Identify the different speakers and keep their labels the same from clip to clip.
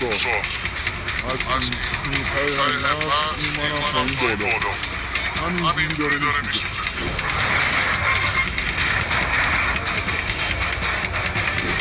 Speaker 1: 아직 미사일나 이만한 정도로 아니 진절했습니다.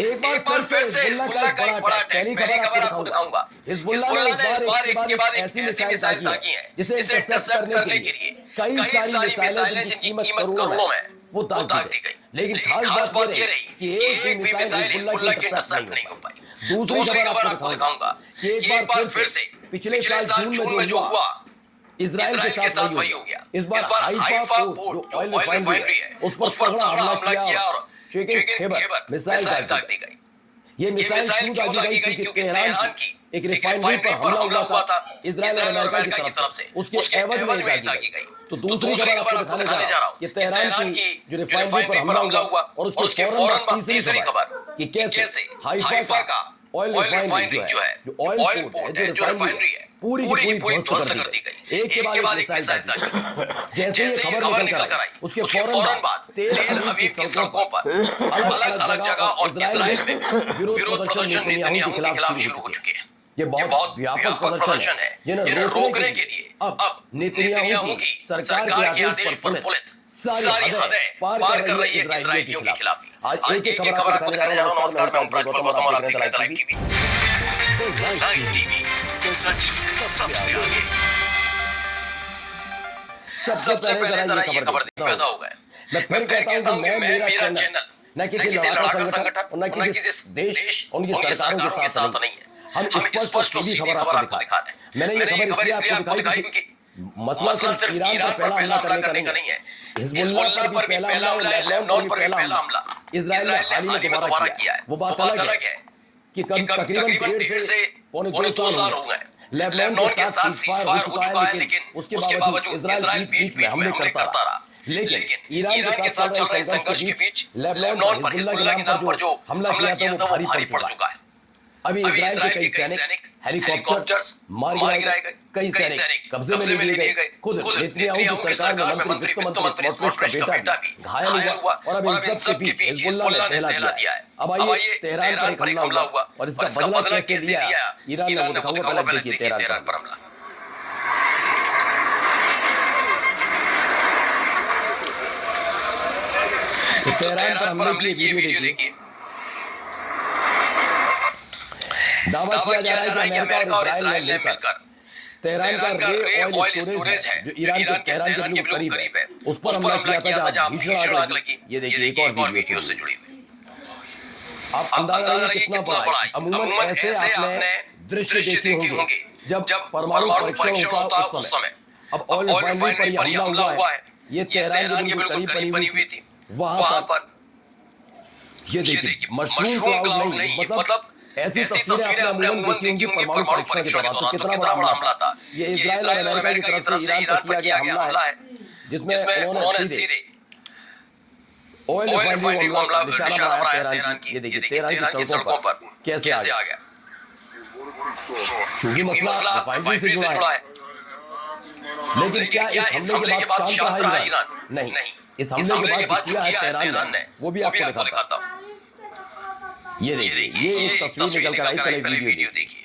Speaker 2: एक बार फिर से हिजबुल्लाह का एक बड़ा अटैक। पहली खबर आपको दिखाऊंगा। हिजबुल्लाह ने इस बार एक के बाद ऐसी मिसाइल ताकी है जिसे इंटरसेप्ट करने के लिए कई सारी मिसाइलें जिनकी कीमत करोड़ों में वो ताक दी गई। लेकिन खास बात ये रही कि एक भी मिसाइल हिजबुल्लाह की इंटरसेप्ट नहीं हो पाई। दूसरी खबर आपको दिखाऊंगा कि एक बार फिर से पिछले साल जून में जो हुआ इजराइल के साथ वही हो गया। इस बार हाइफा पोर्ट जो ऑयल रिफाइनरी है उस पर तगड़ा हमला किया और शेखन खैबर मिसाइल दाग दी गई। ये मिसाइल क्यों दागी गई? क्योंकि तेहरान की एक रिफाइनरी पर हमला हुआ था इजराइल और अमेरिका की तरफ से, उसके एवज में दागी गई। तो दूसरी खबर आपको दिखाने जा रहा हूं कि तेहरान की जो रिफाइनरी पर हमला हुआ और उसके फौरन बाद तीसरी खबर कि कैसे हाइफा का ऑयल रिफाइनरी जो है जो ऑयल पोर्ट है जो रिफाइनरी है पूरी की पूरी ध्वस्त कर दी गई। एक के बाद एक मिसाइल दागी। जैसे ही खबर निकल कर आई उसके फौरन बाद तेल अवीव की सड़कों पर अलग-अलग जगह और इजराइल में विरोध प्रदर्शन नेतन्याहू के खिलाफ शुरू हो चुके हैं। ये बहुत व्यापक प्रदर्शन है जिन्हें रोकने के लिए अब नेतन्याहू की सरकार के आदेश पर पुलिस सारी हदें पार कर रही है इजराइलियों के खिलाफ। आज एक एक खबर आपको दिखाने जा रहा हूं। नमस्कार, मैं प्रज्वल गौतम और आप देख रहे हैं लाइव टीवी। लाइव टीवी सच सबसे आगे। सबसे पहले जरा ये खबर पैदा हो गए। मैं फिर कहता हूं कि मैं मेरा चैनल न किसी लड़ाका संगठन और न किसी देश उनकी सरकारों के साथ नहीं है। हम स्पष्ट और सीधी खबर आपको दिखाते हैं। मैंने ये खबर इसलिए आपको दिखाई क्योंकि मसला सिर्फ ईरान पर पहला हमला करने का नहीं है। हिजबुल्लाह पर भी पहला हमला है, लेबनान पर भी पहला हमला इजराइल ने हाल ही में दोबारा किया है। वो बात अलग है कि तकरीबन 1.5 से पौने 2 साल हो गए लेबनान के साथ सीज़फायर हो चुका है, लेकिन उसके बावजूद इजराइल बीच में हमले करता रहा। लेकिन ईरान के साथ चल रहे संघर्ष के बीच लेबनान पर हिजबुल्लाह के नाम पर जो हमला किया था वो भारी पड़ चुका है। अभी इजराइल के कई सैनिक हेलीकॉप्टर्स मार गिराए गए, कई सैनिक कब्जे में ले लिए गए। खुद नेतन्याहू की सरकार में वित्त मंत्री स्मोट्रिच का बेटा भी घायल हुआ और अब इन सब के बीच हिजबुल्लाह ने पहला दिया है। अब आइए तेहरान पर एक हमला हुआ और इसका बदला कैसे लिया ईरान ने वो दिखाऊंगा। पहले देखिए तेहरान पर हमला। तो तेहरान पर हमले की वीडियो देखिए। दावा किया जा रहा है कि अमेरिका और इजराइल ने मिलकर तेहरान का रे ऑयल स्टोरेज है जो ईरान के तेहरान के बिल्कुल करीब है उस पर हमला किया था जहां भीषण आग लगी। ये देखिए एक और वीडियो से जुड़ी हुई। आप अंदाजा लगाइए कितना बड़ा है। अमूमन ऐसे आपने दृश्य देखे होंगे जब परमाणु परीक्षण होता है उस समय। अब ऑयल रिफाइनरी पर यह हमला हुआ है। ये तेहरान के बिल्कुल करीब बनी हुई थी। वहां पर ये देखिए मशरूम क्लाउड नहीं, मतलब ऐसी तस्वीरें आपने अमूमन देखी होंगी परमाणु परीक्षण के दौरान। तो कितना बड़ा हमला था ये इजराइल और अमेरिका की तरफ से ईरान पर किया गया हमला है जिसमें उन्होंने सीधे ऑयल रिफाइनरी को हमला निशाना बनाया तेहरान की। ये देखिए तेहरान की सड़कों पर कैसे आ गया। चूंकि मसला रिफाइनरी से जुड़ा है। लेकिन क्या इस हमले के बाद शांत रहा ईरान? नहीं, इस हमले के बाद किया है तेहरान ने वो भी आपको दिखाता हूं। ये देखिए ये एक तस्वीर निकल कर आई। पहले वीडियो देखिए।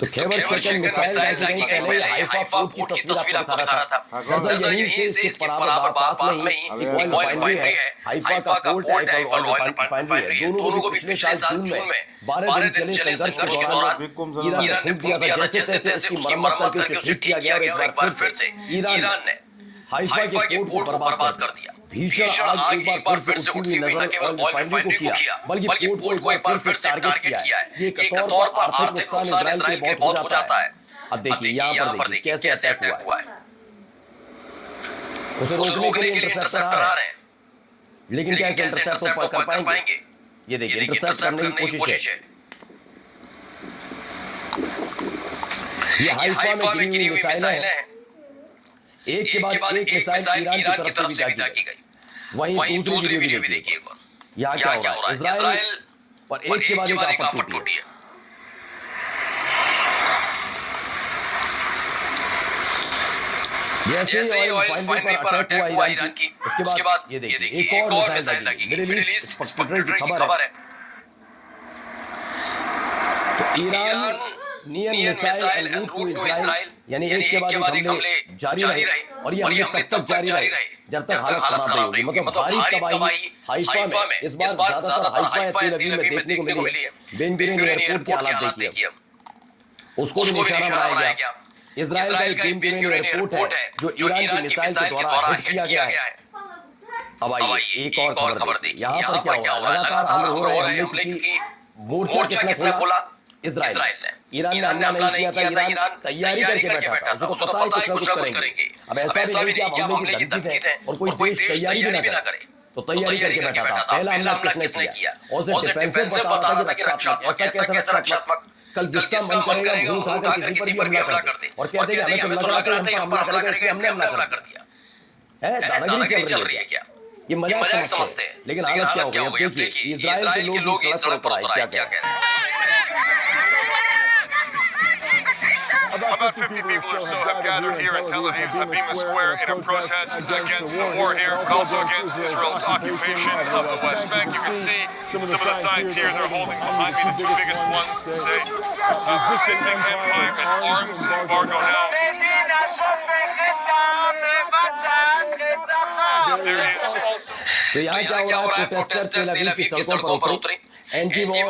Speaker 2: तो खैबर शेखन मिसाइल दागी गई पहले हाइफा पोर्ट की तस्वीर आपको दिखा रहा था। दरअसल यहीं से इसके बराबर पास में ही एक ऑयल रिफाइनरी है। हाइफा का पोर्ट है और ऑयल रिफाइनरी है। दोनों को पिछले साल जून में 12 दिन चले संघर्ष के दौरान ईरान ने फूंक दिया था। जैसे तैसे इसकी मरम्मत करके उसे ठीक किया गया और एक बार फिर से ईरान ने हाइफा के पोर्ट को बर्बाद कर दिया। भीषण आग एक बार फिर से उठती हुई नजर ऑयल रिफाइनरी को किया, बल्कि पोर्ट को एक बार फिर से टारगेट किया है। ये एक तौर पर आर्थिक नुकसान इजराइल के बहुत हो जाता है। अब देखिए यहाँ पर देखिए कैसे अटैक हुआ है। उसे रोकने के लिए इंटरसेप्टर आ रहे हैं, लेकिन कैसे इंटरसेप्ट कर पाएंगे? ये देखिए इंटरसेप्ट करने की कोशिश है। ये हाइफा में गिरी हुई मिसाइलें हैं। एक के बाद एक मिसाइल ईरान की तरफ से भी दागी गई। वहीं दूसरी वीडियो भी देखिए। यहाँ क्या हो रहा है? इजराइल पर एक के बाद एक आफत टूटी है। जैसे ही ऑयल रिफाइनरी पर अटैक हुआ ईरान की, उसके बाद ये देखिए एक और मिसाइल लगी। मिडिल ईस्ट स्पेक्ट्रेटरी की खबर है। तो Iranian missile and route to Israel, यानी एक के बाद एक हमले जारी रहे, और ये हमले तब तक जारी रहे जब तक हालत खराब नहीं होगी। मतलब भारी तबाही हाइफा में, इस बार ज्यादातर हाइफा या तेल अवीव में देखने को मिली है। बेन गुरियन एयरपोर्ट के हालात देखिए, उसको भी निशाना बनाया गया। इजराइल का एक बेन गुरियन एयरपोर्ट है जो ईरान की मिसाइल के द्वारा हिट किया गया है। अब आइए एक और खबर देखिए, यहाँ पर क्या हो रहा है? लगातार हमले हो रहे हैं क्योंकि मोर्चा किसने खोला? इजराइल ने। ईरान ने हमला नहीं किया था, ईरान तैयारी करके बैठा था, उसको पता है कुछ ना कुछ करेंगे। अब ऐसा भी नहीं कि आप हमले की धमकी दें और कोई देश तैयारी भी ना करे, तो तैयारी करके बैठा था। पहला हमला किसने किया? और सिर्फ डिफेंसिव बता रहा था कि रक्षात्मक। ऐसा कैसा रक्षात्मक? कल जिसका मन करेगा मुंह उठाकर किसी पर भी हमला कर दे और कहते हैं हमें तो लग रहा था हम पर हमला करेगा, इसलिए हमने हमला कर दिया। है दादागिरी चल रही है क्या? ये मजाक समझते हैं, लेकिन हालत क्या हो गई? अब देखिए इजराइल के लोग इस सड़क पर उतर आए, क्या कह रहे हैं?
Speaker 1: About 50 people or so have gathered here at Tel Aviv's Habima Square in a protest against the war here, but also against Israel's occupation of the West Bank. You can see some of the signs here they're holding behind me. The two biggest ones say Zionistic Empire and Arms Embargo now. There is also
Speaker 2: तो यहाँ क्या हो रहा है? Protester तेल अवीव की सड़कों पर उतरे, एंटी वॉर